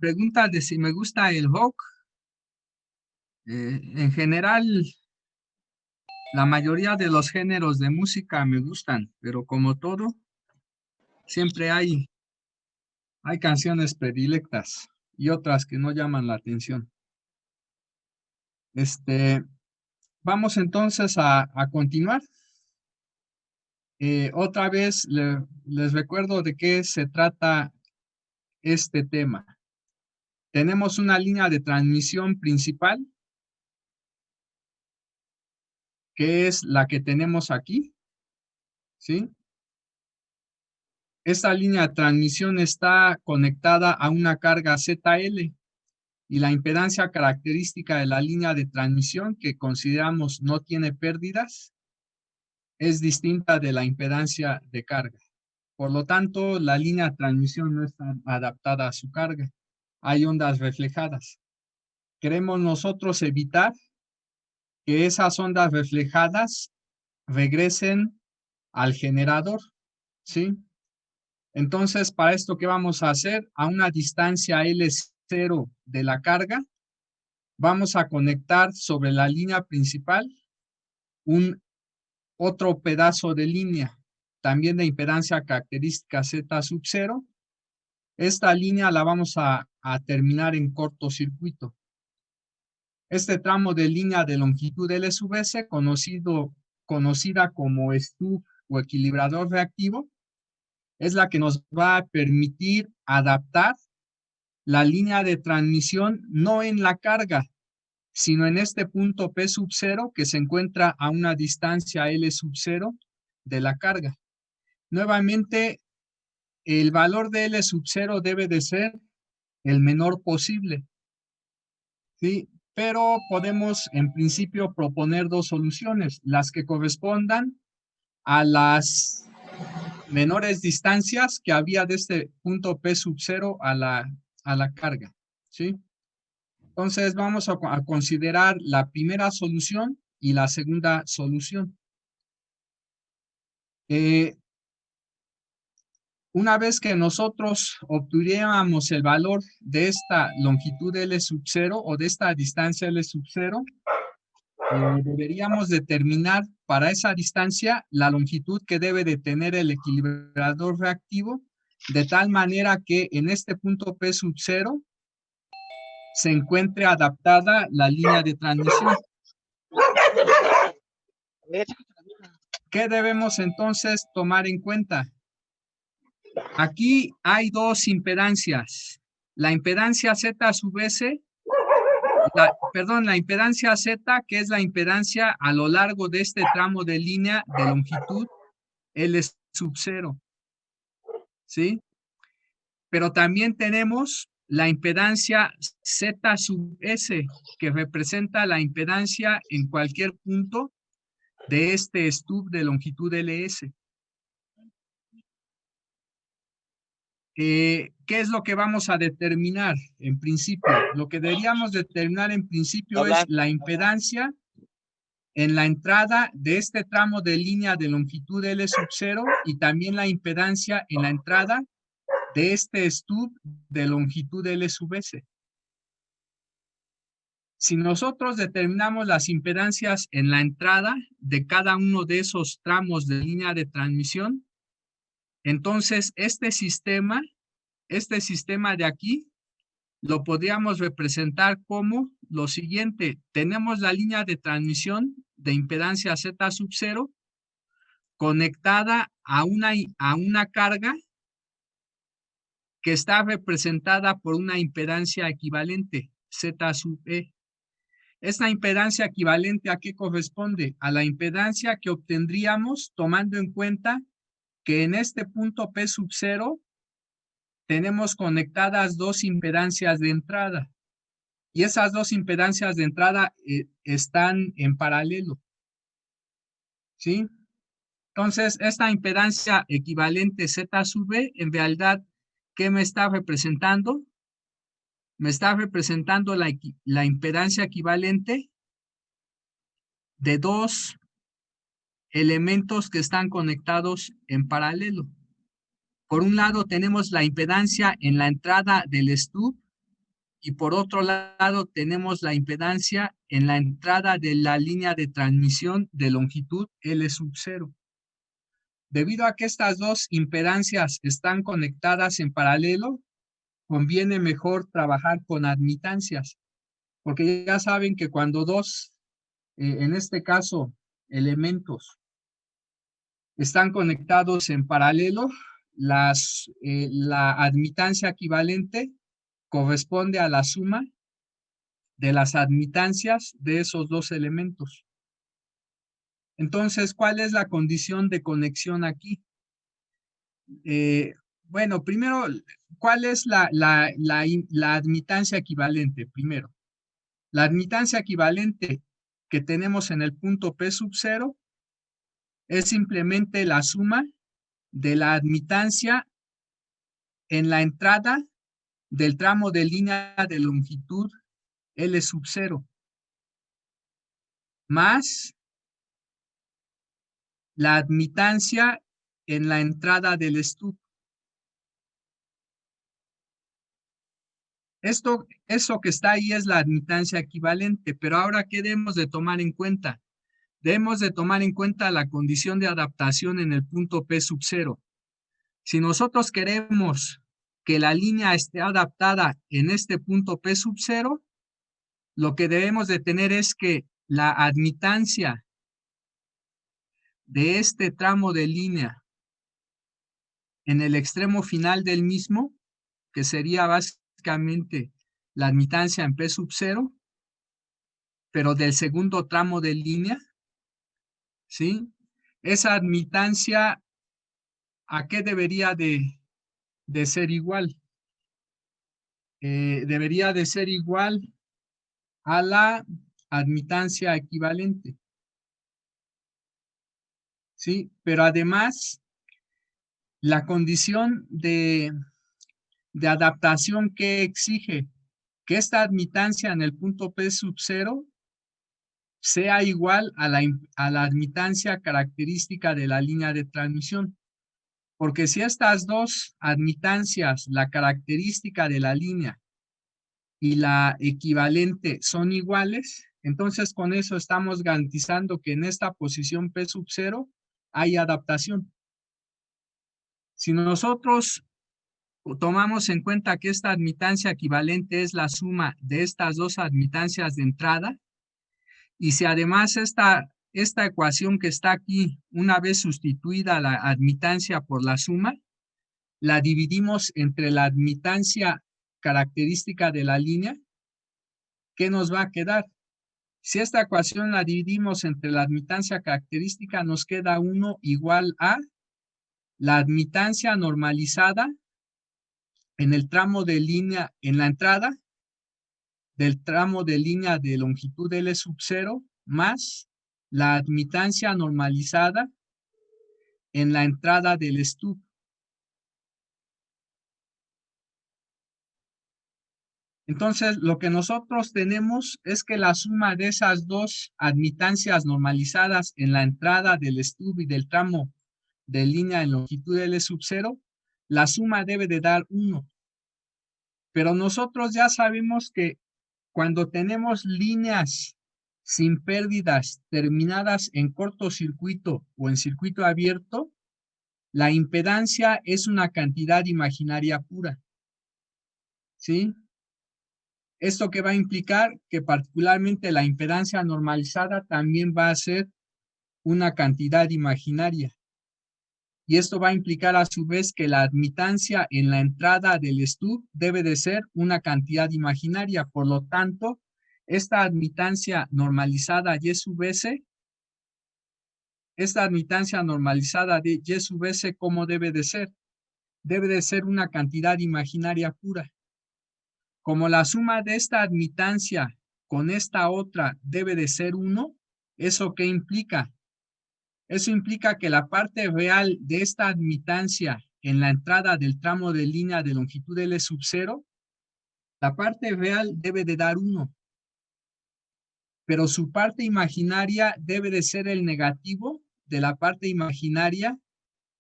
pregunta de si me gusta el rock. En general, la mayoría de los géneros de música me gustan, pero como todo, siempre hay canciones predilectas y otras que no llaman la atención. Vamos entonces a continuar. Otra vez les recuerdo de qué se trata este tema. Tenemos una línea de transmisión principal, que es la que tenemos aquí, ¿sí? Esta línea de transmisión está conectada a una carga ZL y la impedancia característica de la línea de transmisión, que consideramos no tiene pérdidas, es distinta de la impedancia de carga. Por lo tanto, la línea de transmisión no está adaptada a su carga. Hay ondas reflejadas. Queremos nosotros evitar que esas ondas reflejadas regresen al generador, ¿sí? Entonces, para esto, ¿qué vamos a hacer? A una distancia L0 de la carga, vamos a conectar sobre la línea principal otro pedazo de línea, también de impedancia característica Z sub 0. Esta línea la vamos a terminar en cortocircuito. Este tramo de línea de longitud L sub S, conocida como stub o equilibrador reactivo, es la que nos va a permitir adaptar la línea de transmisión no en la carga, sino en este punto P sub 0 que se encuentra a una distancia L sub 0 de la carga. Nuevamente, el valor de L sub 0 debe de ser el menor posible, ¿sí? Pero podemos en principio proponer dos soluciones, las que correspondan a las menores distancias que había de este punto P sub 0 a la carga, ¿sí? Entonces vamos a considerar la primera solución y la segunda solución. Una vez que nosotros obtuviéramos el valor de esta longitud L sub 0 o de esta distancia L sub 0, deberíamos determinar para esa distancia la longitud que debe de tener el equilibrador reactivo, de tal manera que en este punto P sub 0 se encuentre adaptada la línea de transmisión. ¿Qué debemos entonces tomar en cuenta? Aquí hay dos impedancias. La impedancia Z sub S, la impedancia Z, que es la impedancia a lo largo de este tramo de línea de longitud L sub 0, ¿sí? Pero también tenemos la impedancia Z sub S, que representa la impedancia en cualquier punto de este stub de longitud LS. ¿Qué es lo que vamos a determinar en principio? Lo que deberíamos determinar en principio es la impedancia en la entrada de este tramo de línea de longitud L sub 0 y también la impedancia en la entrada de este stub de longitud L sub S. Si nosotros determinamos las impedancias en la entrada de cada uno de esos tramos de línea de transmisión, entonces este sistema de aquí lo podríamos representar como lo siguiente. Tenemos la línea de transmisión de impedancia Z sub 0 conectada a una carga que está representada por una impedancia equivalente, Z sub E. Esta impedancia equivalente, ¿a qué corresponde? A la impedancia que obtendríamos tomando en cuenta que en este punto P sub 0 tenemos conectadas dos impedancias de entrada. Y esas dos impedancias de entrada están en paralelo, ¿sí? Entonces, esta impedancia equivalente Z sub E, en realidad, ¿qué me está representando? Me está representando la impedancia equivalente de dos elementos que están conectados en paralelo. Por un lado, tenemos la impedancia en la entrada del stub y por otro lado tenemos la impedancia en la entrada de la línea de transmisión de longitud L sub 0. Debido a que estas dos impedancias están conectadas en paralelo, conviene mejor trabajar con admitancias, porque ya saben que cuando dos, en este caso, elementos están conectados en paralelo, la admitancia equivalente corresponde a la suma de las admitancias de esos dos elementos. Entonces, ¿cuál es la condición de conexión aquí? Bueno, primero, ¿cuál es la admitancia equivalente? Primero, la admitancia equivalente que tenemos en el punto P sub 0 es simplemente la suma de la admitancia en la entrada del tramo de línea de longitud L sub 0 más la admitancia en la entrada del stub. Eso que está ahí es la admitancia equivalente, pero ahora, ¿qué debemos de tomar en cuenta? Debemos de tomar en cuenta la condición de adaptación en el punto P sub 0. Si nosotros queremos que la línea esté adaptada en este punto P sub 0, lo que debemos de tener es que la admitancia de este tramo de línea en el extremo final del mismo, que sería básicamente la admitancia en P sub 0, pero del segundo tramo de línea, ¿sí? Esa admitancia, ¿a qué debería de ser igual? Debería de ser igual a la admitancia equivalente, ¿sí? Pero además, la condición de adaptación que exige que esta admitancia en el punto P sub 0 sea igual a la admitancia característica de la línea de transmisión. Porque si estas dos admitancias, la característica de la línea y la equivalente, son iguales, entonces con eso estamos garantizando que en esta posición P sub 0 hay adaptación. Si nosotros tomamos en cuenta que esta admitancia equivalente es la suma de estas dos admitancias de entrada, y si además esta ecuación que está aquí, una vez sustituida la admitancia por la suma, la dividimos entre la admitancia característica de la línea, ¿qué nos va a quedar? Si esta ecuación la dividimos entre la admitancia característica, nos queda 1 igual a la admitancia normalizada en el tramo de línea, en la entrada del tramo de línea de longitud L sub 0 más la admitancia normalizada en la entrada del stub. Entonces, lo que nosotros tenemos es que la suma de esas dos admitancias normalizadas en la entrada del stub y del tramo de línea en longitud L sub 0, la suma debe de dar 1. Pero nosotros ya sabemos que cuando tenemos líneas sin pérdidas terminadas en cortocircuito o en circuito abierto, la impedancia es una cantidad imaginaria pura. ¿Sí? Esto que va a implicar que particularmente la impedancia normalizada también va a ser una cantidad imaginaria. Y esto va a implicar a su vez que la admitancia en la entrada del stub debe de ser una cantidad imaginaria. Por lo tanto, esta admitancia normalizada Y sub S, esta admitancia normalizada de Y sub S, ¿cómo debe de ser? Debe de ser una cantidad imaginaria pura. Como la suma de esta admitancia con esta otra debe de ser 1, ¿eso qué implica? Eso implica que la parte real de esta admitancia en la entrada del tramo de línea de longitud L sub 0, la parte real debe de dar 1, pero su parte imaginaria debe de ser el negativo de la parte imaginaria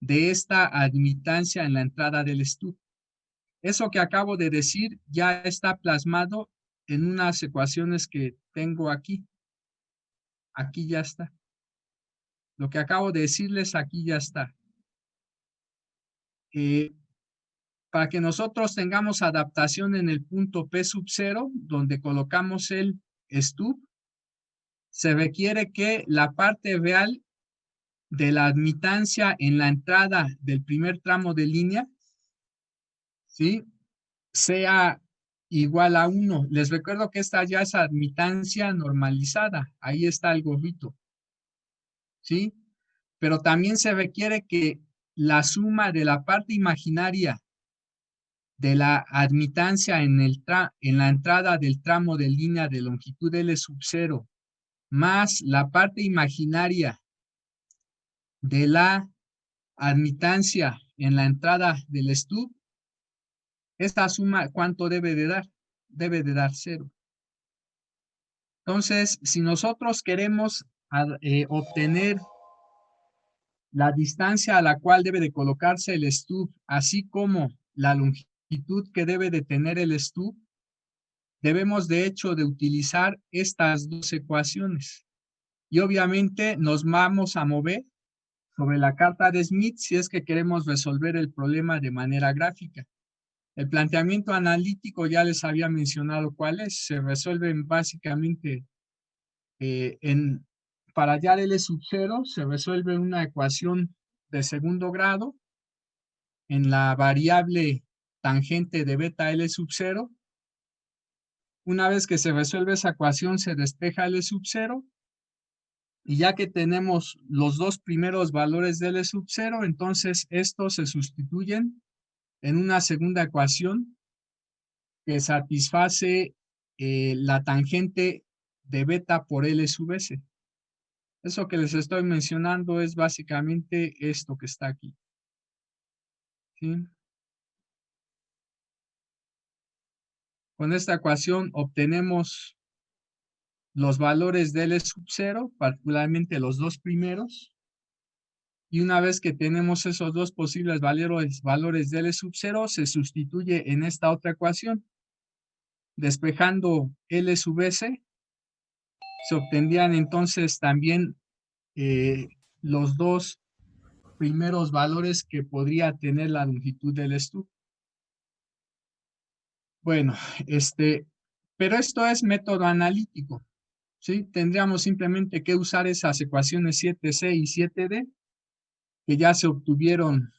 de esta admitancia en la entrada del stub. Eso que acabo de decir ya está plasmado en unas ecuaciones que tengo aquí. Aquí ya está. Lo que acabo de decirles aquí ya está. Para que nosotros tengamos adaptación en el punto P sub 0, donde colocamos el stub, se requiere que la parte real de la admitancia en la entrada del primer tramo de línea, ¿sí?, sea igual a 1. Les recuerdo que esta ya es admitancia normalizada. Ahí está el gorrito, ¿sí? Pero también se requiere que la suma de la parte imaginaria de la admitancia en la entrada del tramo de línea de longitud L sub 0 más la parte imaginaria de la admitancia en la entrada del stub, esta suma, ¿cuánto debe de dar? Debe de dar 0. Entonces, si nosotros queremos obtener la distancia a la cual debe de colocarse el stub, así como la longitud que debe de tener el stub, debemos de hecho de utilizar estas dos ecuaciones. Y obviamente nos vamos a mover sobre la carta de Smith si es que queremos resolver el problema de manera gráfica. El planteamiento analítico ya les había mencionado cuál es. Se resuelven básicamente para hallar L sub 0, se resuelve una ecuación de segundo grado en la variable tangente de beta L sub 0. Una vez que se resuelve esa ecuación, se despeja L sub 0. Y ya que tenemos los dos primeros valores de L sub 0, entonces estos se sustituyen en una segunda ecuación que satisface la tangente de beta por L sub S. Eso que les estoy mencionando es básicamente esto que está aquí, ¿sí? Con esta ecuación obtenemos los valores de L sub 0, particularmente los dos primeros. Y una vez que tenemos esos dos posibles valores de L sub 0, se sustituye en esta otra ecuación. Despejando L sub S, se obtendrían entonces también los dos primeros valores que podría tener la longitud del stub. Bueno, pero esto es método analítico, ¿sí? Tendríamos simplemente que usar esas ecuaciones 7C y 7D que ya se obtuvieron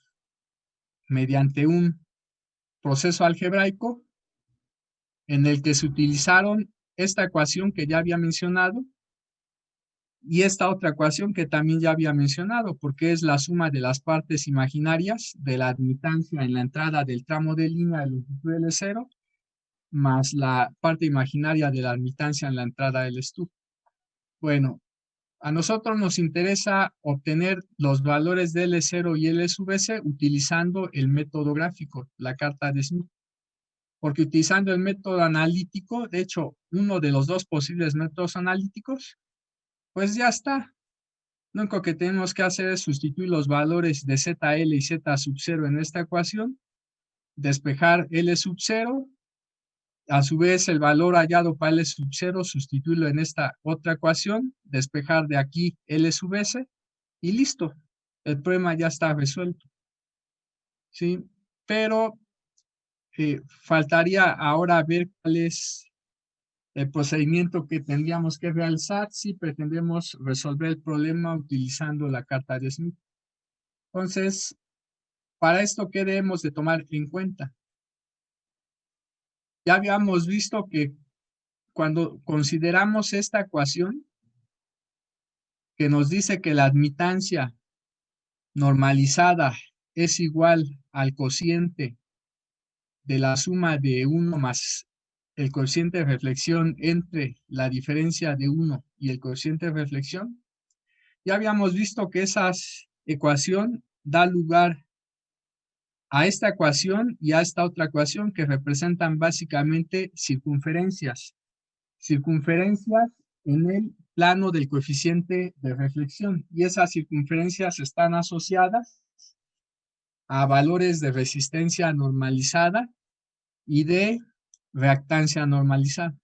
mediante un proceso algebraico en el que se utilizaron esta ecuación que ya había mencionado y esta otra ecuación que también ya había mencionado, porque es la suma de las partes imaginarias de la admitancia en la entrada del tramo de línea de longitud L0 más la parte imaginaria de la admitancia en la entrada del stub. Bueno, a nosotros nos interesa obtener los valores de L0 y L sub S utilizando el método gráfico, la carta de Smith. Porque utilizando el método analítico, de hecho, uno de los dos posibles métodos analíticos, pues ya está. Lo único que tenemos que hacer es sustituir los valores de ZL y Z sub 0 en esta ecuación, despejar L sub 0, a su vez el valor hallado para L sub 0, sustituirlo en esta otra ecuación, despejar de aquí L sub S y listo. El problema ya está resuelto, ¿sí? Pero faltaría ahora ver cuál es el procedimiento que tendríamos que realizar si pretendemos resolver el problema utilizando la carta de Smith. Entonces, para esto, ¿qué debemos de tomar en cuenta? Ya habíamos visto que cuando consideramos esta ecuación que nos dice que la admitancia normalizada es igual al cociente de la suma de 1 más el cociente de reflexión entre la diferencia de 1 y el cociente de reflexión, ya habíamos visto que esa ecuación da lugar a esta ecuación y a esta otra ecuación que representan básicamente circunferencias. Circunferencias en el plano del coeficiente de reflexión. Y esas circunferencias están asociadas a valores de resistencia normalizada y de reactancia normalizada.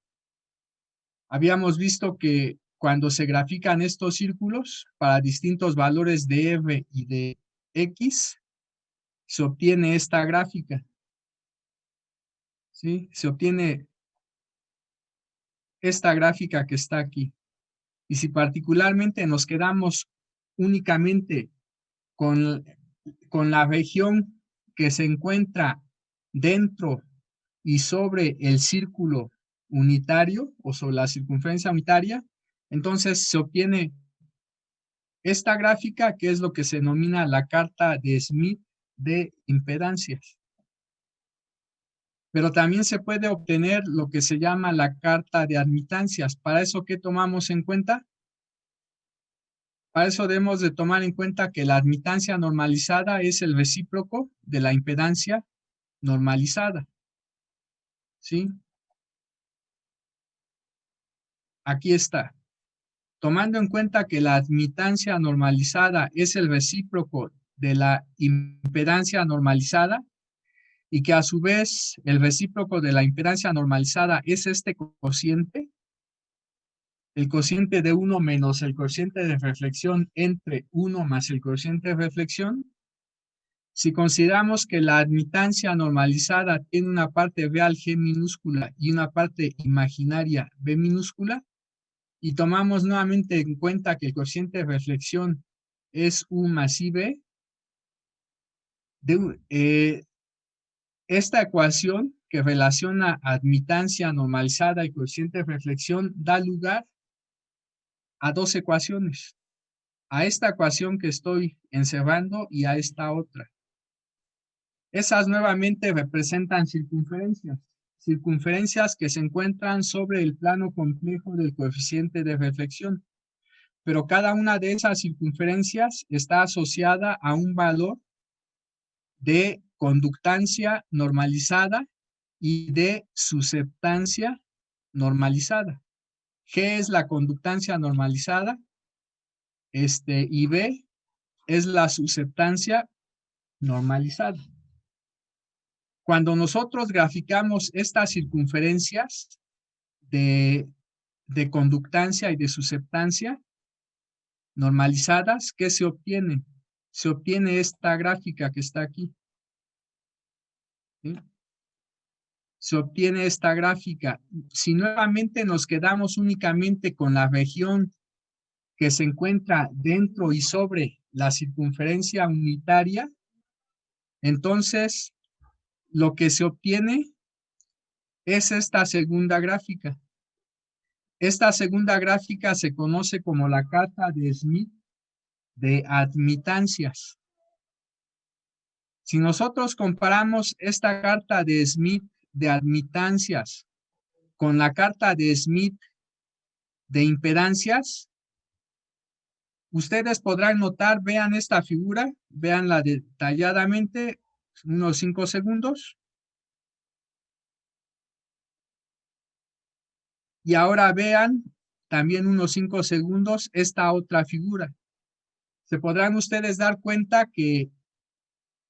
Habíamos visto que cuando se grafican estos círculos para distintos valores de f y de x, se obtiene esta gráfica. ¿Sí? Se obtiene esta gráfica que está aquí. Y si particularmente nos quedamos únicamente con la región que se encuentra dentro y sobre el círculo unitario o sobre la circunferencia unitaria, entonces se obtiene esta gráfica, que es lo que se denomina la carta de Smith de impedancias. Pero también se puede obtener lo que se llama la carta de admitancias. ¿Para eso qué tomamos en cuenta? Para eso debemos de tomar en cuenta que la admitancia normalizada es el recíproco de la impedancia normalizada. ¿Sí? Aquí está. Tomando en cuenta que la admitancia normalizada es el recíproco de la impedancia normalizada y que a su vez el recíproco de la impedancia normalizada es este cociente, el cociente de 1 menos el cociente de reflexión entre 1 más el cociente de reflexión. Si consideramos que la admitancia normalizada tiene una parte real G minúscula y una parte imaginaria B minúscula, y tomamos nuevamente en cuenta que el cociente de reflexión es U más IB, esta ecuación que relaciona admitancia normalizada y cociente de reflexión da lugar a dos ecuaciones. A esta ecuación que estoy encerrando y a esta otra. Esas nuevamente representan circunferencias. Circunferencias que se encuentran sobre el plano complejo del coeficiente de reflexión. Pero cada una de esas circunferencias está asociada a un valor de conductancia normalizada y de susceptancia normalizada. G es la conductancia normalizada, y B es la susceptancia normalizada. Cuando nosotros graficamos estas circunferencias de conductancia y de susceptancia normalizadas, ¿qué se obtiene? Se obtiene esta gráfica que está aquí. ¿Sí? Se obtiene esta gráfica. Si nuevamente nos quedamos únicamente con la región que se encuentra dentro y sobre la circunferencia unitaria, entonces lo que se obtiene es esta segunda gráfica. Esta segunda gráfica se conoce como la carta de Smith de admitancias. Si nosotros comparamos esta carta de Smith de admitancias con la carta de Smith de impedancias, ustedes podrán notar, vean esta figura, veanla detalladamente, unos 5 segundos. Y ahora vean también unos 5 segundos esta otra figura. Se podrán ustedes dar cuenta que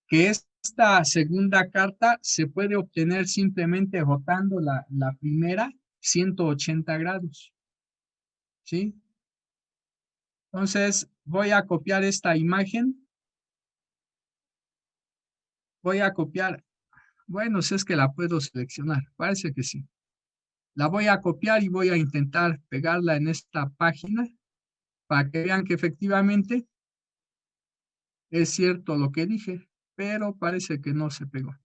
esta segunda carta se puede obtener simplemente rotando la primera 180 grados. ¿Sí? Entonces voy a copiar esta imagen. Voy a copiar. Bueno, si es que la puedo seleccionar. Parece que sí. La voy a copiar y voy a intentar pegarla en esta página para que vean que efectivamente es cierto lo que dije, pero parece que no se pegó.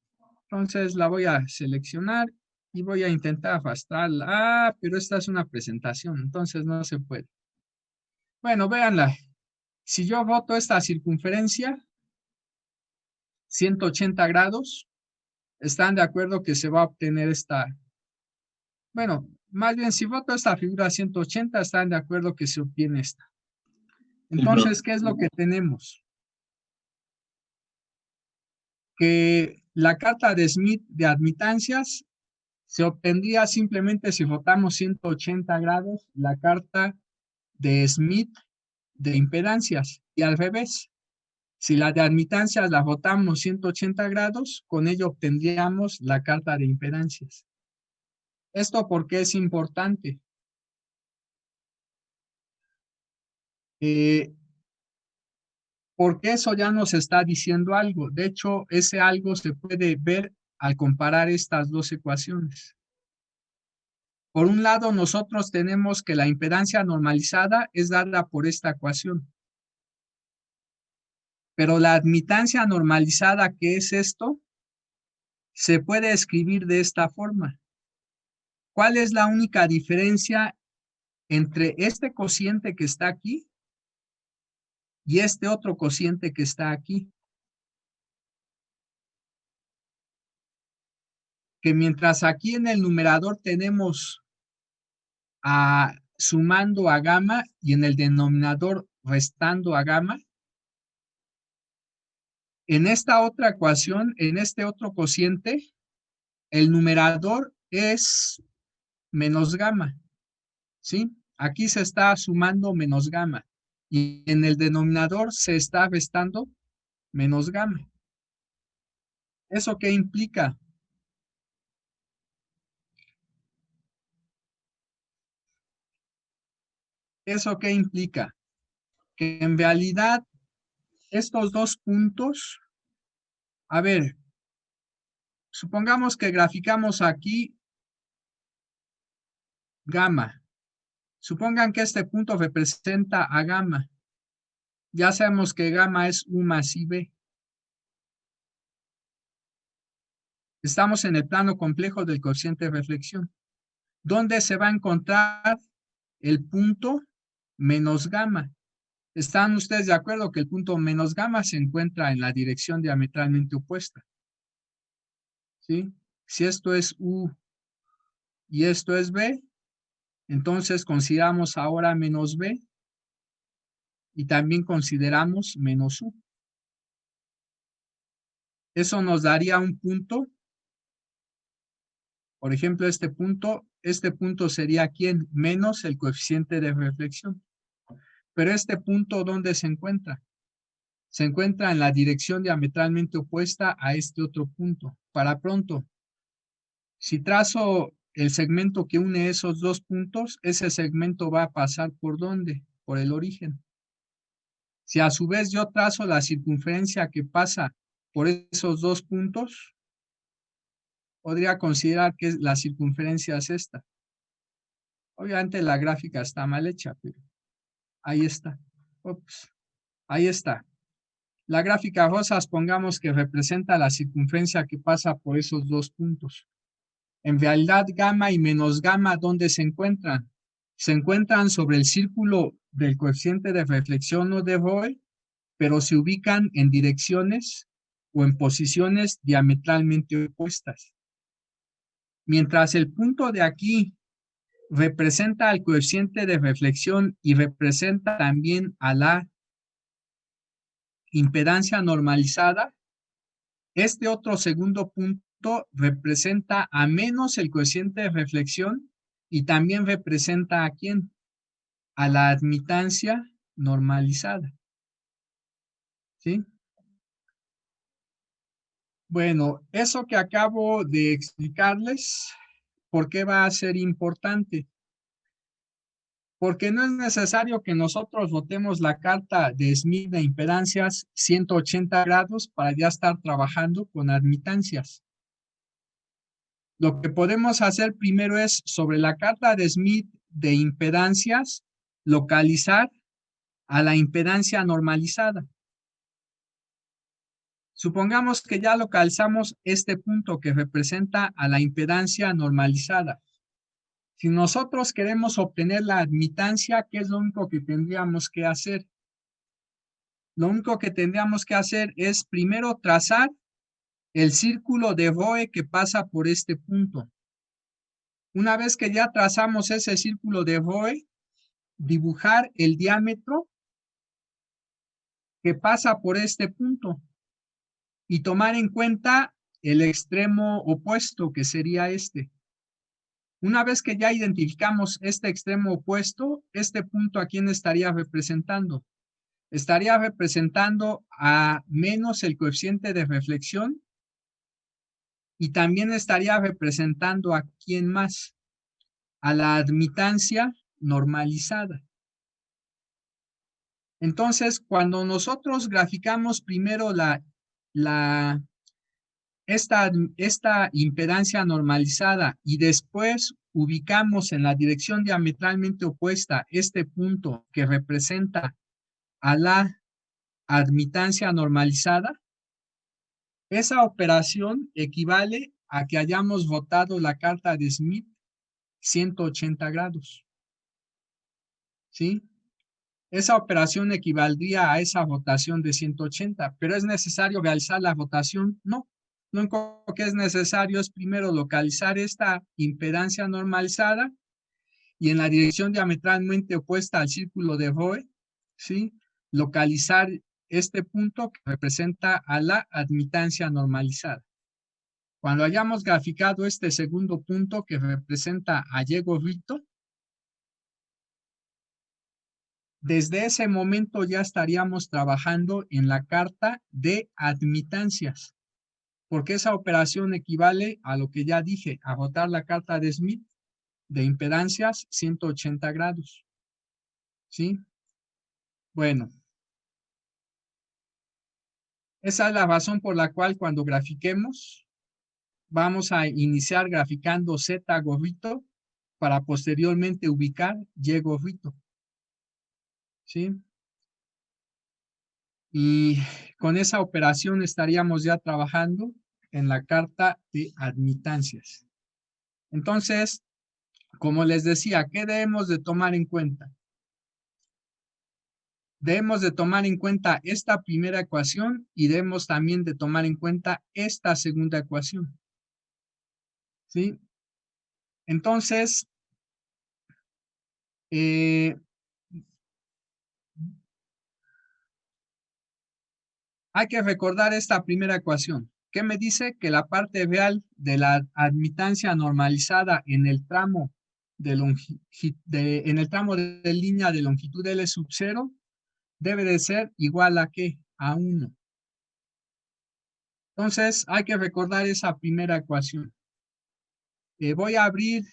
Entonces la voy a seleccionar y voy a intentar arrastrarla. Ah, pero esta es una presentación, entonces no se puede. Bueno, véanla. Si yo roto esta circunferencia, 180 grados, ¿están de acuerdo que se va a obtener esta? Bueno, más bien si roto esta figura 180, están de acuerdo que se obtiene esta. Entonces, ¿qué es lo que tenemos? Que la carta de Smith de admitancias se obtendría simplemente si rotamos 180 grados la carta de Smith de impedancias y al revés. Si la de admitancias la rotamos 180 grados, con ello obtendríamos la carta de impedancias. ¿Esto por qué es importante? Porque eso ya nos está diciendo algo. De hecho, ese algo se puede ver al comparar estas dos ecuaciones. Por un lado, nosotros tenemos que la impedancia normalizada es dada por esta ecuación. Pero la admitancia normalizada, ¿qué es esto? Se puede escribir de esta forma. ¿Cuál es la única diferencia entre este cociente que está aquí y este otro cociente que está aquí? Que mientras aquí en el numerador tenemos sumando a gamma y en el denominador restando a gamma, en esta otra ecuación, en este otro cociente, el numerador es menos gamma, ¿sí? Aquí se está sumando menos gamma y en el denominador se está restando menos gamma. ¿Eso qué implica? ¿Eso qué implica? Que en realidad estos dos puntos, a ver, supongamos que graficamos aquí gamma. Supongan que este punto representa a gamma. Ya sabemos que gamma es U más IB. Estamos en el plano complejo del cociente de reflexión. ¿Dónde se va a encontrar el punto menos gamma? ¿Están ustedes de acuerdo que el punto menos gamma se encuentra en la dirección diametralmente opuesta? ¿Sí? Si esto es U y esto es B, entonces consideramos ahora menos B y también consideramos menos U. Eso nos daría un punto. Por ejemplo, este punto sería ¿quién? Menos el coeficiente de reflexión. Pero este punto, ¿dónde se encuentra? Se encuentra en la dirección diametralmente opuesta a este otro punto. Para pronto, si trazo el segmento que une esos dos puntos, ese segmento va a pasar ¿por dónde? Por el origen. Si a su vez yo trazo la circunferencia que pasa por esos dos puntos, podría considerar que la circunferencia es esta. Obviamente la gráfica está mal hecha, pero ahí está. Ups, ahí está. La gráfica rosa, pongamos que representa la circunferencia que pasa por esos dos puntos. En realidad, gamma y menos gamma, ¿dónde se encuentran? Se encuentran sobre el círculo del coeficiente de reflexión o de Roe, pero se ubican en direcciones o en posiciones diametralmente opuestas. Mientras el punto de aquí representa al coeficiente de reflexión y representa también a la impedancia normalizada, este otro segundo punto representa a menos el coeficiente de reflexión y también representa ¿a quién? A la admitancia normalizada. ¿Sí? Bueno, eso que acabo de explicarles, ¿por qué va a ser importante? Porque no es necesario que nosotros votemos la carta de Smith de impedancias 180 grados para ya estar trabajando con admitancias. Lo que podemos hacer primero es, sobre la carta de Smith de impedancias, localizar a la impedancia normalizada. Supongamos que ya localizamos este punto que representa a la impedancia normalizada. Si nosotros queremos obtener la admitancia, ¿qué es lo único que tendríamos que hacer? Lo único que tendríamos que hacer es primero trazar el círculo de Roe que pasa por este punto. Una vez que ya trazamos ese círculo de Roe, dibujar el diámetro que pasa por este punto y tomar en cuenta el extremo opuesto, que sería este. Una vez que ya identificamos este extremo opuesto, este punto ¿a quién estaría representando? estaría representando a menos el coeficiente de reflexión y también estaría representando a quién más, a la admitancia normalizada. Entonces, cuando nosotros graficamos primero esta impedancia normalizada y después ubicamos en la dirección diametralmente opuesta este punto que representa a la admitancia normalizada, esa operación equivale a que hayamos votado la carta de Smith 180 grados. ¿Sí? Esa operación equivaldría a esa votación de 180, pero ¿es necesario realizar la votación? No. Lo único que es necesario es primero localizar esta impedancia normalizada y en la dirección diametralmente opuesta al círculo de Roe, ¿sí? Localizar este punto que representa a la admitancia normalizada. Cuando hayamos graficado este segundo punto que representa a Y gorrito, desde ese momento ya estaríamos trabajando en la carta de admitancias, porque esa operación equivale a lo que ya dije, a votar la carta de Smith de impedancias 180 grados. ¿Sí? Bueno, esa es la razón por la cual cuando grafiquemos, vamos a iniciar graficando Z gorrito para posteriormente ubicar Y gorrito. ¿Sí? Y con esa operación estaríamos ya trabajando en la carta de admitancias. Entonces, como les decía, ¿qué debemos de tomar en cuenta? Debemos de tomar en cuenta esta primera ecuación y debemos también de tomar en cuenta esta segunda ecuación. ¿Sí? Entonces, hay que recordar esta primera ecuación. ¿Qué me dice? Que la parte real de la admitancia normalizada en el tramo en el tramo de línea de longitud L sub 0 debe de ser igual a ¿qué? A 1. Entonces, hay que recordar esa primera ecuación. Voy a abrir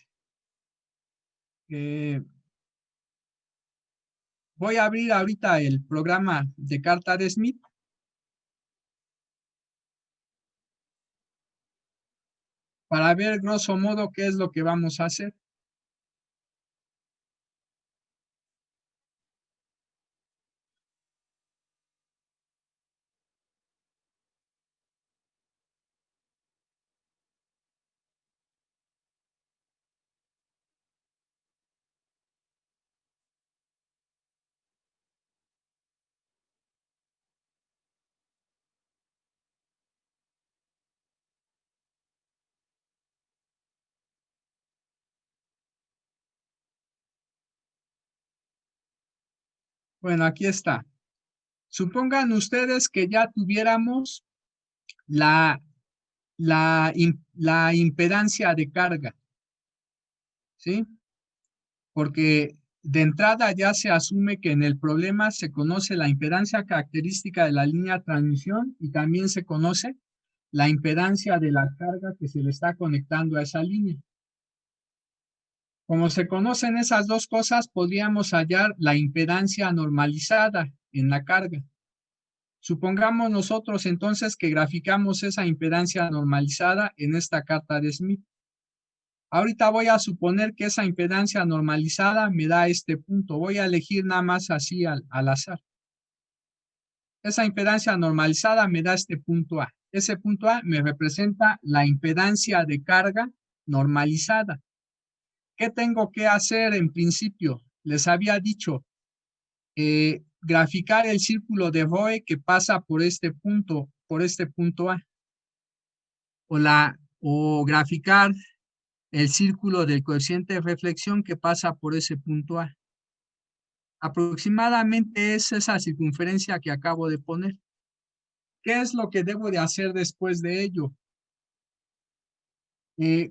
ahorita el programa de carta de Smith para ver grosso modo qué es lo que vamos a hacer. Bueno, aquí está. Supongan ustedes que ya tuviéramos la impedancia de carga, ¿sí? Porque de entrada ya se asume que en el problema se conoce la impedancia característica de la línea de transmisión y también se conoce la impedancia de la carga que se le está conectando a esa línea. Como se conocen esas dos cosas, podríamos hallar la impedancia normalizada en la carga. Supongamos nosotros entonces que graficamos esa impedancia normalizada en esta carta de Smith. Ahorita voy a suponer que esa impedancia normalizada me da este punto. Voy a elegir nada más así al azar. Esa impedancia normalizada me da este punto A. Ese punto A me representa la impedancia de carga normalizada. ¿Qué tengo que hacer en principio? Les había dicho, graficar el círculo de Roe que pasa por este punto A. O graficar el círculo del coeficiente de reflexión que pasa por ese punto A. Aproximadamente es esa circunferencia que acabo de poner. ¿Qué es lo que debo de hacer después de ello?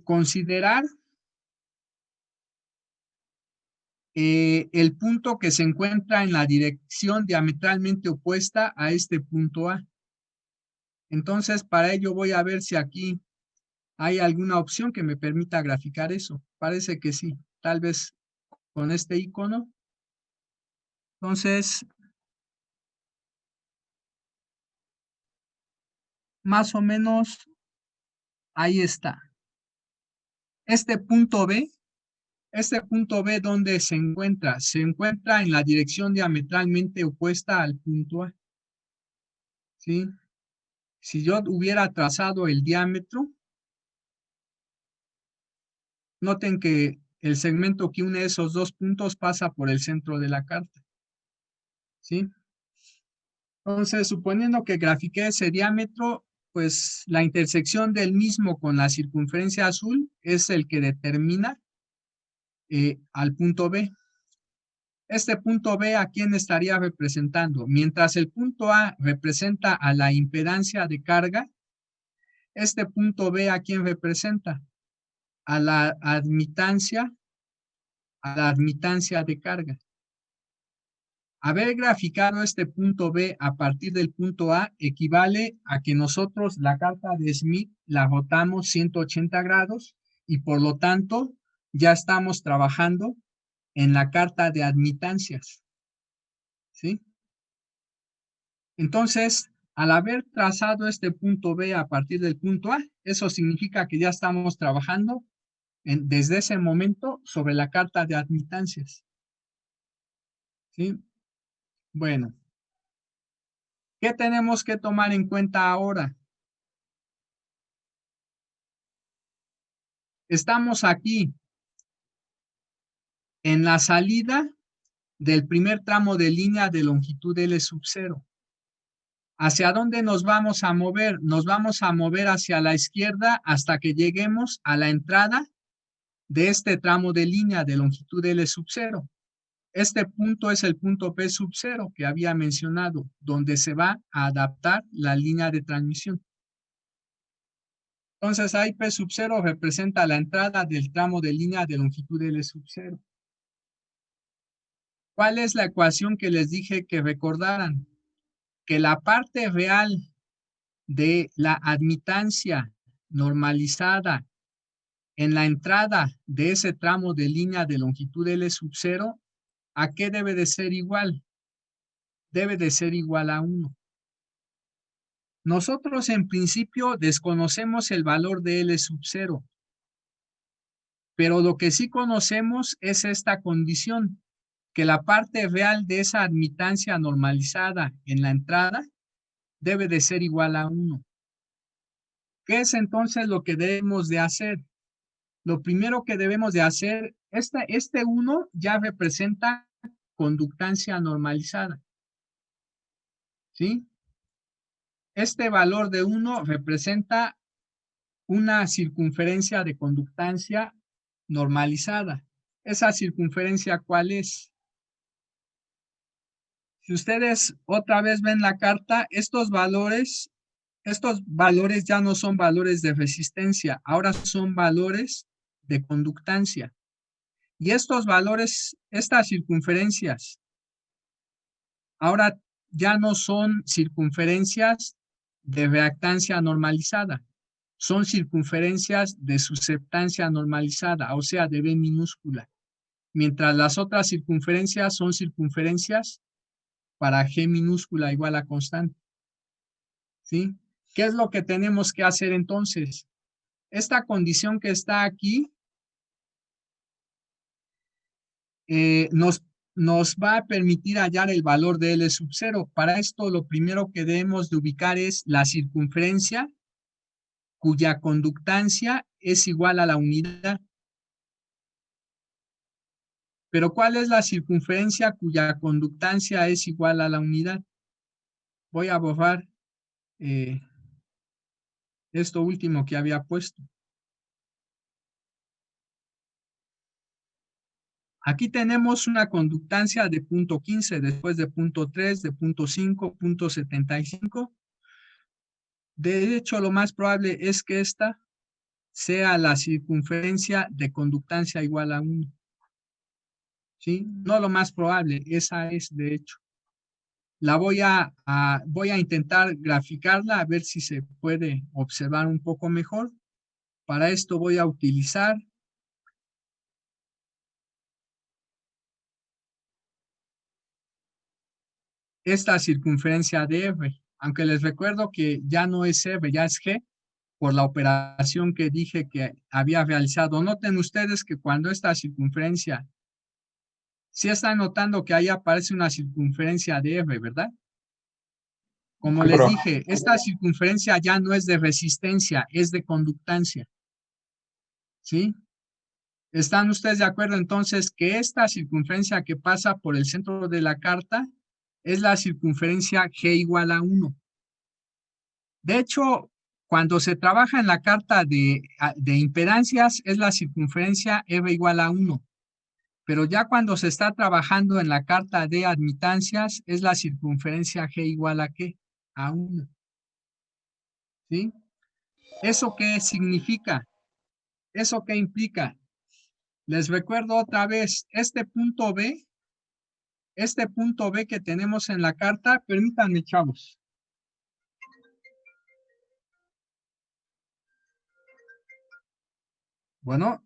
Considerar el punto que se encuentra en la dirección diametralmente opuesta a este punto A. Entonces, para ello voy a ver si aquí hay alguna opción que me permita graficar eso. Parece que sí, tal vez con este icono. Entonces, más o menos ahí está. Este punto B, ¿dónde se encuentra? Se encuentra en la dirección diametralmente opuesta al punto A. ¿Sí? Si yo hubiera trazado el diámetro, noten que el segmento que une esos dos puntos pasa por el centro de la carta. ¿Sí? Entonces, suponiendo que grafiqué ese diámetro, pues la intersección del mismo con la circunferencia azul es el que determina al punto B. Este punto B, ¿a quién estaría representando? Mientras el punto A representa a la impedancia de carga, este punto B, ¿a quién representa? A la admitancia de carga. Haber graficado este punto B a partir del punto A equivale a que nosotros la carta de Smith la rotamos 180 grados y por lo tanto ya estamos trabajando en la carta de admitancias. ¿Sí? Entonces, al haber trazado este punto B a partir del punto A, eso significa que ya estamos trabajando desde ese momento sobre la carta de admitancias. ¿Sí? Bueno, ¿qué tenemos que tomar en cuenta ahora? Estamos aquí en la salida del primer tramo de línea de longitud L sub 0. ¿Hacia dónde nos vamos a mover? Nos vamos a mover hacia la izquierda hasta que lleguemos a la entrada de este tramo de línea de longitud L sub 0. Este punto es el punto P sub 0 que había mencionado, donde se va a adaptar la línea de transmisión. Entonces ahí P sub 0 representa la entrada del tramo de línea de longitud L sub 0. ¿Cuál es la ecuación que les dije que recordaran? Que la parte real de la admitancia normalizada en la entrada de ese tramo de línea de longitud L sub 0, ¿a qué debe de ser igual? Debe de ser igual a 1. Nosotros en principio desconocemos el valor de L sub 0, pero lo que sí conocemos es esta condición, que la parte real de esa admitancia normalizada en la entrada debe de ser igual a 1. ¿Qué es entonces lo que debemos de hacer? Lo primero que debemos de hacer, este 1 ya representa conductancia normalizada. ¿Sí? Este valor de 1 representa una circunferencia de conductancia normalizada. ¿Esa circunferencia cuál es? Si ustedes otra vez ven la carta, estos valores ya no son valores de resistencia, ahora son valores de conductancia. Y estos valores, estas circunferencias, ahora ya no son circunferencias de reactancia normalizada, son circunferencias de susceptancia normalizada, o sea, de B minúscula. Mientras las otras circunferencias son circunferencias para G minúscula igual a constante. ¿Sí? ¿Qué es lo que tenemos que hacer entonces? Esta condición que está aquí nos va a permitir hallar el valor de L sub 0. Para esto lo primero que debemos de ubicar es la circunferencia cuya conductancia es igual a la unidad. Pero ¿cuál es la circunferencia cuya conductancia es igual a la unidad? Voy a borrar esto último que había puesto. Aquí tenemos una conductancia de punto 15, después de punto 3, de punto 5, punto 75. De hecho, lo más probable es que esta sea la circunferencia de conductancia igual a 1. ¿sí? No lo más probable, esa es de hecho. La voy a intentar graficarla a ver si se puede observar un poco mejor. Para esto voy a utilizar esta circunferencia de F, aunque les recuerdo que ya no es F, ya es G, por la operación que dije que había realizado. Noten ustedes que cuando esta circunferencia, sí están notando que ahí aparece una circunferencia de F, ¿verdad? Como Sí, les profe. dije, esta circunferencia ya no es de resistencia, es de conductancia, ¿sí? ¿Están ustedes de acuerdo entonces que esta circunferencia que pasa por el centro de la carta es la circunferencia G igual a 1? De hecho, cuando se trabaja en la carta de impedancias es la circunferencia R igual a 1, pero ya cuando se está trabajando en la carta de admitancias es la circunferencia G igual a ¿qué? A 1, ¿sí? ¿Eso qué significa? ¿Eso qué implica? Les recuerdo otra vez, este punto B que tenemos en la carta, permítanme, chavos. Bueno,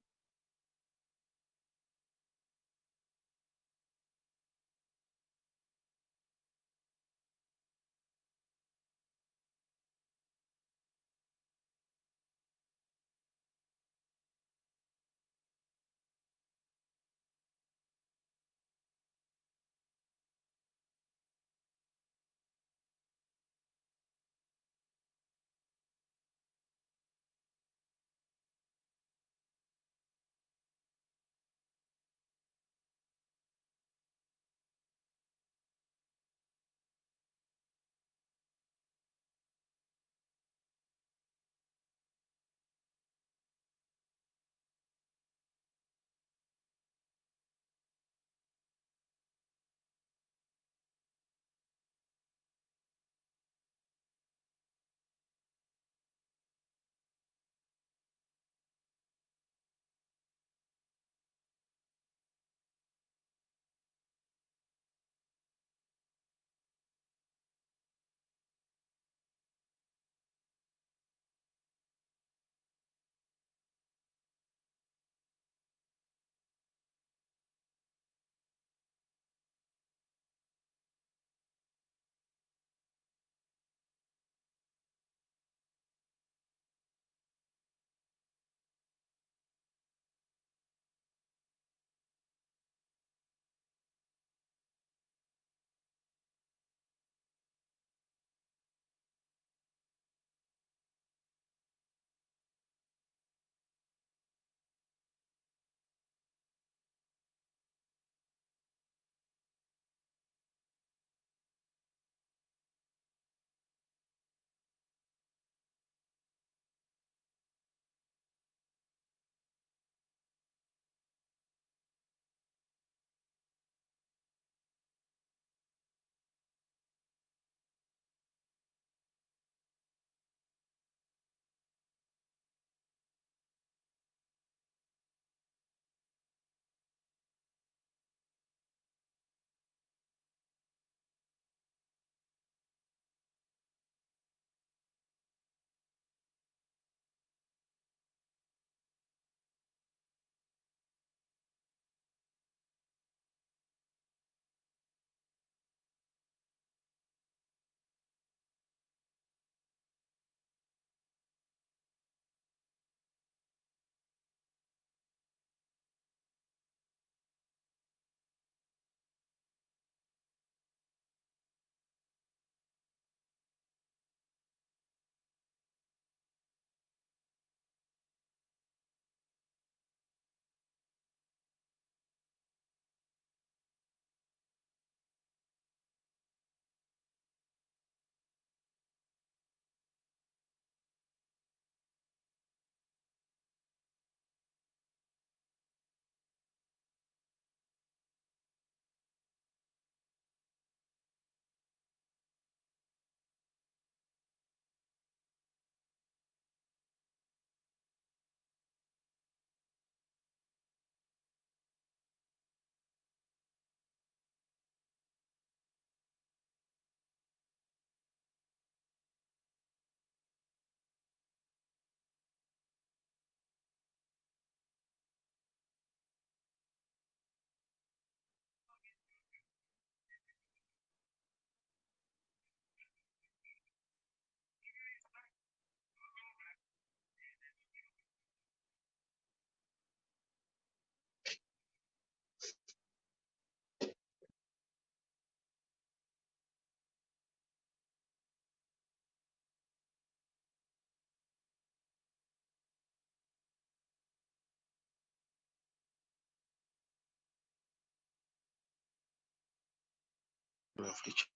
la flecha.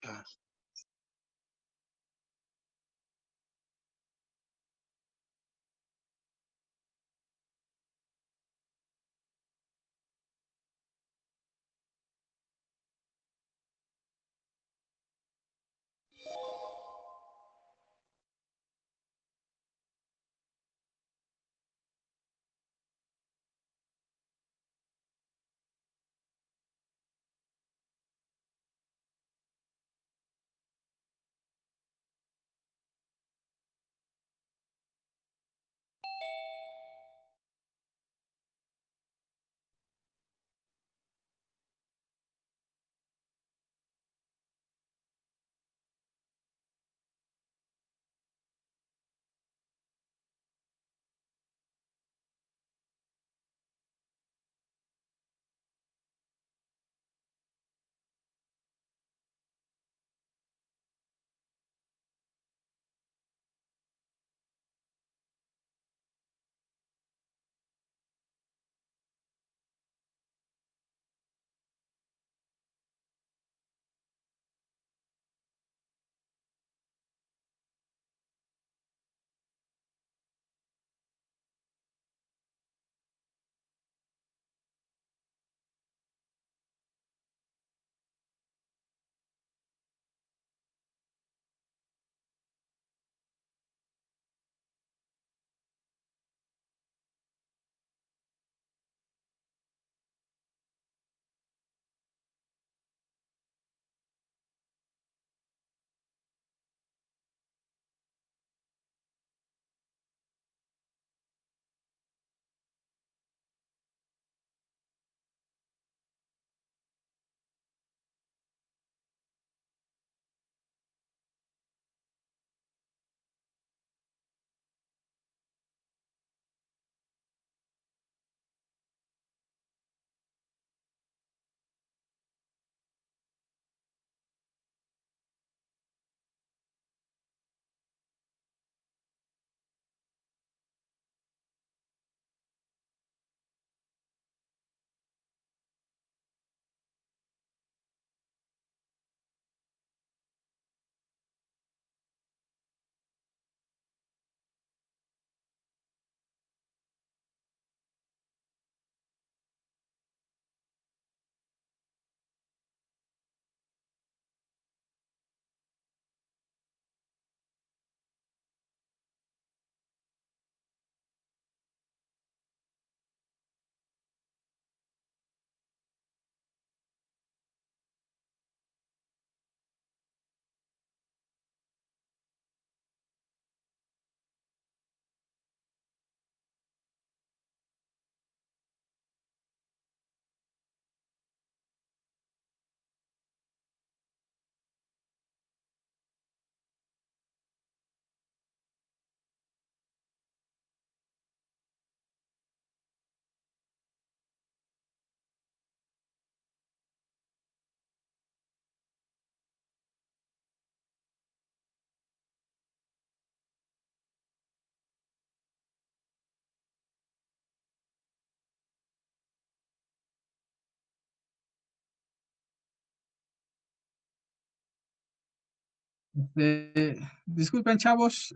Disculpen, chavos,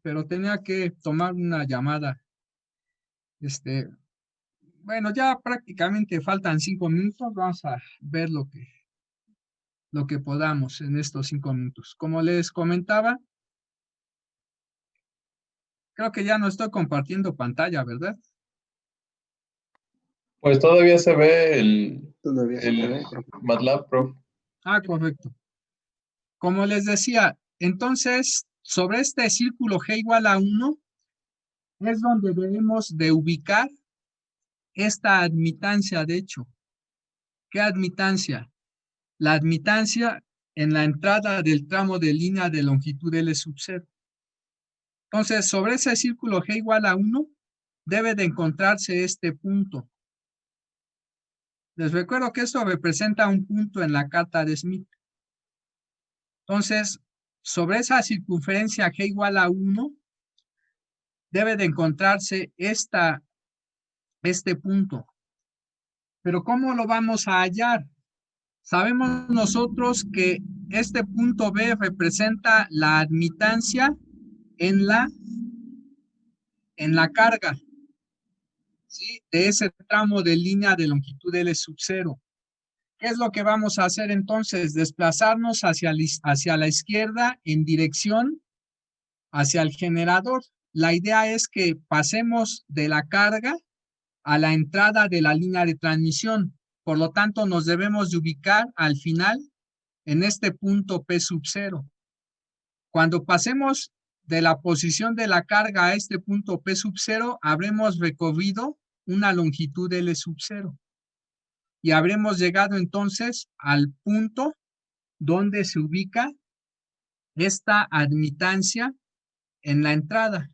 pero tenía que tomar una llamada. Bueno, ya prácticamente faltan 5 minutos. Vamos a ver lo que podamos en estos 5 minutos. Como les comentaba, creo que ya no estoy compartiendo pantalla, ¿verdad? Pues todavía se ve Todavía se ve, profe. MATLAB, prof. Ah, correcto. Como les decía, entonces, sobre este círculo G igual a 1, es donde debemos de ubicar esta admitancia, de hecho. ¿Qué admitancia? La admitancia en la entrada del tramo de línea de longitud L sub 0. Entonces, sobre ese círculo G igual a 1, debe de encontrarse este punto. Les recuerdo que esto representa un punto en la carta de Smith. Entonces, sobre esa circunferencia G igual a 1, debe de encontrarse este punto. Pero ¿cómo lo vamos a hallar? Sabemos nosotros que este punto B representa la admitancia en la carga, ¿sí?, de ese tramo de línea de longitud L sub 0. ¿Qué es lo que vamos a hacer entonces? Desplazarnos hacia la izquierda en dirección hacia el generador. La idea es que pasemos de la carga a la entrada de la línea de transmisión. Por lo tanto, nos debemos de ubicar al final en este punto P sub 0. Cuando pasemos de la posición de la carga a este punto P sub 0, habremos recorrido una longitud L sub 0. Y habremos llegado entonces al punto donde se ubica esta admitancia en la entrada,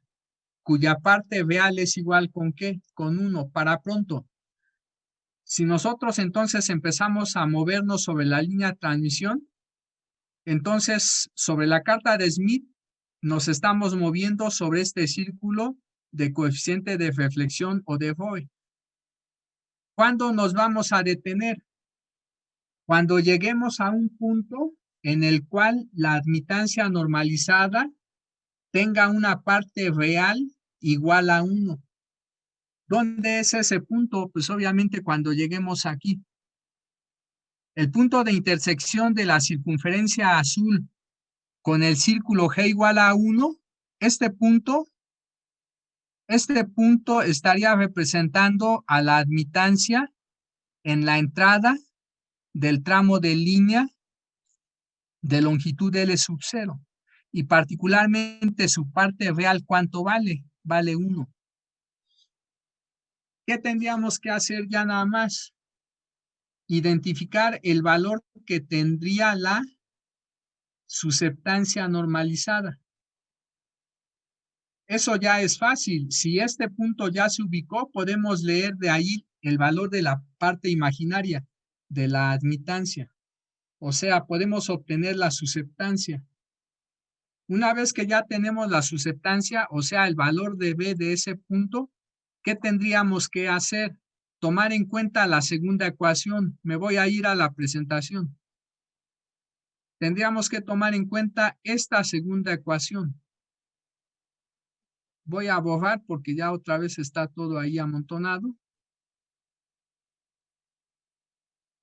cuya parte real es igual ¿con qué? Con 1, para pronto. Si nosotros entonces empezamos a movernos sobre la línea de transmisión, entonces sobre la carta de Smith nos estamos moviendo sobre este círculo de coeficiente de reflexión o de Roy. ¿Cuándo nos vamos a detener? Cuando lleguemos a un punto en el cual la admitancia normalizada tenga una parte real igual a 1. ¿Dónde es ese punto? Pues obviamente cuando lleguemos aquí. El punto de intersección de la circunferencia azul con el círculo G igual a 1, este punto estaría representando a la admitancia en la entrada del tramo de línea de longitud L sub 0. Y particularmente su parte real, ¿cuánto vale? Vale 1. ¿Qué tendríamos que hacer ya nada más? Identificar el valor que tendría la susceptancia normalizada. Eso ya es fácil. Si este punto ya se ubicó, podemos leer de ahí el valor de la parte imaginaria de la admitancia. O sea, podemos obtener la susceptancia. Una vez que ya tenemos la susceptancia, o sea, el valor de B de ese punto, ¿qué tendríamos que hacer? Tomar en cuenta la segunda ecuación. Me voy a ir a la presentación. Tendríamos que tomar en cuenta esta segunda ecuación. Voy a borrar porque ya otra vez está todo ahí amontonado.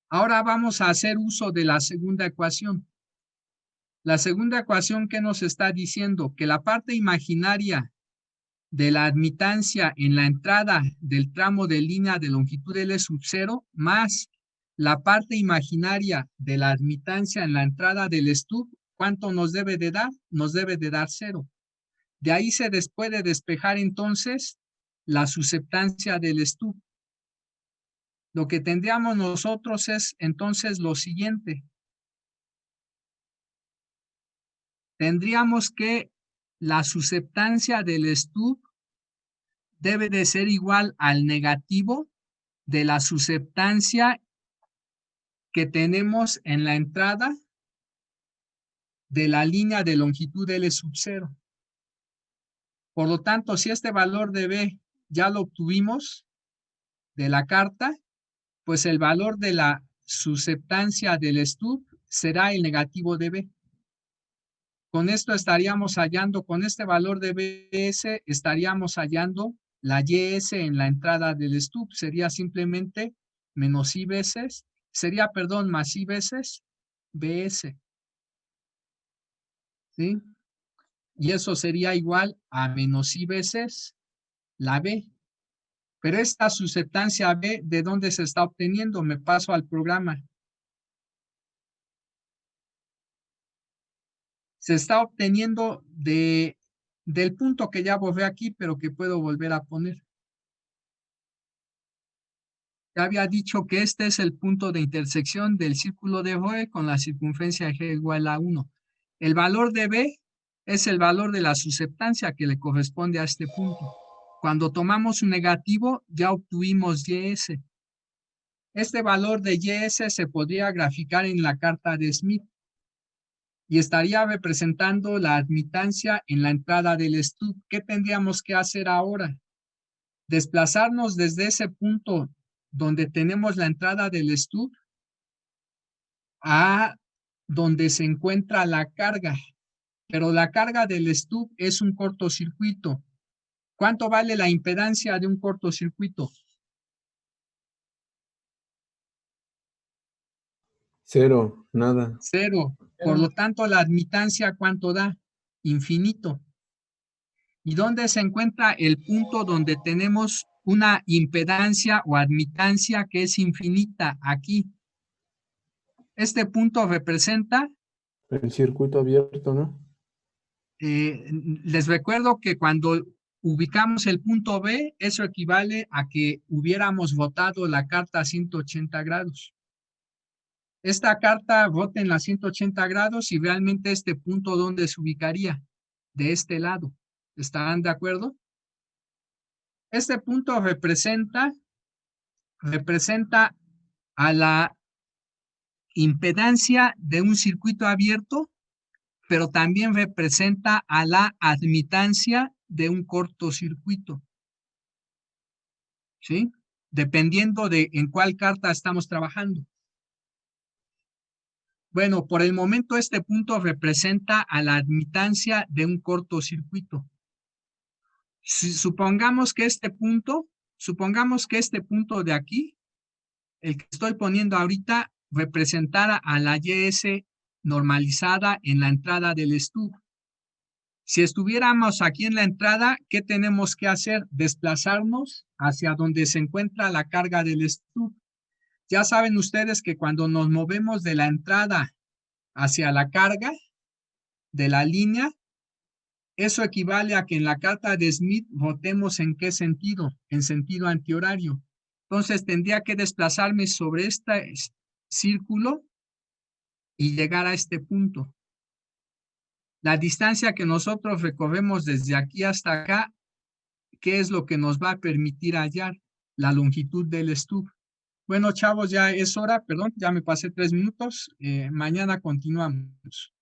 Ahora vamos a hacer uso de la segunda ecuación. La segunda ecuación, ¿qué nos está diciendo? Que la parte imaginaria de la admitancia en la entrada del tramo de línea de longitud L sub 0 más la parte imaginaria de la admitancia en la entrada del stub, ¿cuánto nos debe de dar? Nos debe de dar 0. De ahí se puede despejar entonces la susceptancia del stub. Lo que tendríamos nosotros es entonces lo siguiente. Tendríamos que la susceptancia del stub debe de ser igual al negativo de la susceptancia que tenemos en la entrada de la línea de longitud L sub 0. Por lo tanto, si este valor de B ya lo obtuvimos de la carta, pues el valor de la susceptancia del stub será el negativo de B. Con esto estaríamos hallando, con este valor de BS, estaríamos hallando la YS en la entrada del stub. Sería simplemente menos I veces, sería, perdón, más I veces BS. ¿Sí? Y eso sería igual a menos I veces la B. Pero esta susceptancia B, ¿de dónde se está obteniendo? Me paso al programa. Se está obteniendo del punto que ya borré aquí, pero que puedo volver a poner. Ya había dicho que este es el punto de intersección del círculo de Roe con la circunferencia G igual a 1. El valor de B es el valor de la susceptancia que le corresponde a este punto. Cuando tomamos un negativo, ya obtuvimos YS. Este valor de YS se podría graficar en la carta de Smith y estaría representando la admitancia en la entrada del stub. ¿Qué tendríamos que hacer ahora? Desplazarnos desde ese punto donde tenemos la entrada del stub a donde se encuentra la carga, pero la carga del stub es un cortocircuito. ¿Cuánto vale la impedancia de un cortocircuito? 0, nada. 0. Por lo tanto, la admitancia, ¿cuánto da? Infinito. ¿Y dónde se encuentra el punto donde tenemos una impedancia o admitancia que es infinita? Aquí. Este punto representa, El circuito abierto, ¿no? les recuerdo que cuando ubicamos el punto B, eso equivale a que hubiéramos votado la carta a 180 grados. Esta carta vota en la 180 grados y realmente este punto, ¿dónde se ubicaría? De este lado. ¿Estarán de acuerdo? Este punto representa a la impedancia de un circuito abierto, pero también representa a la admitancia de un cortocircuito. ¿Sí? Dependiendo de en cuál carta estamos trabajando. Bueno, por el momento este punto representa a la admitancia de un cortocircuito. Si supongamos que este punto de aquí, el que estoy poniendo ahorita, representara a la YS normalizada en la entrada del stub. Si estuviéramos aquí en la entrada, ¿qué tenemos que hacer? Desplazarnos hacia donde se encuentra la carga del stub. Ya saben ustedes que cuando nos movemos de la entrada hacia la carga de la línea, eso equivale a que en la carta de Smith votemos en qué sentido, en sentido antihorario. Entonces tendría que desplazarme sobre este círculo y llegar a este punto. La distancia que nosotros recorremos desde aquí hasta acá, ¿qué es lo que nos va a permitir hallar? La longitud del stub. Bueno, chavos, ya es hora, perdón, ya me pasé 3 minutos. Mañana continuamos.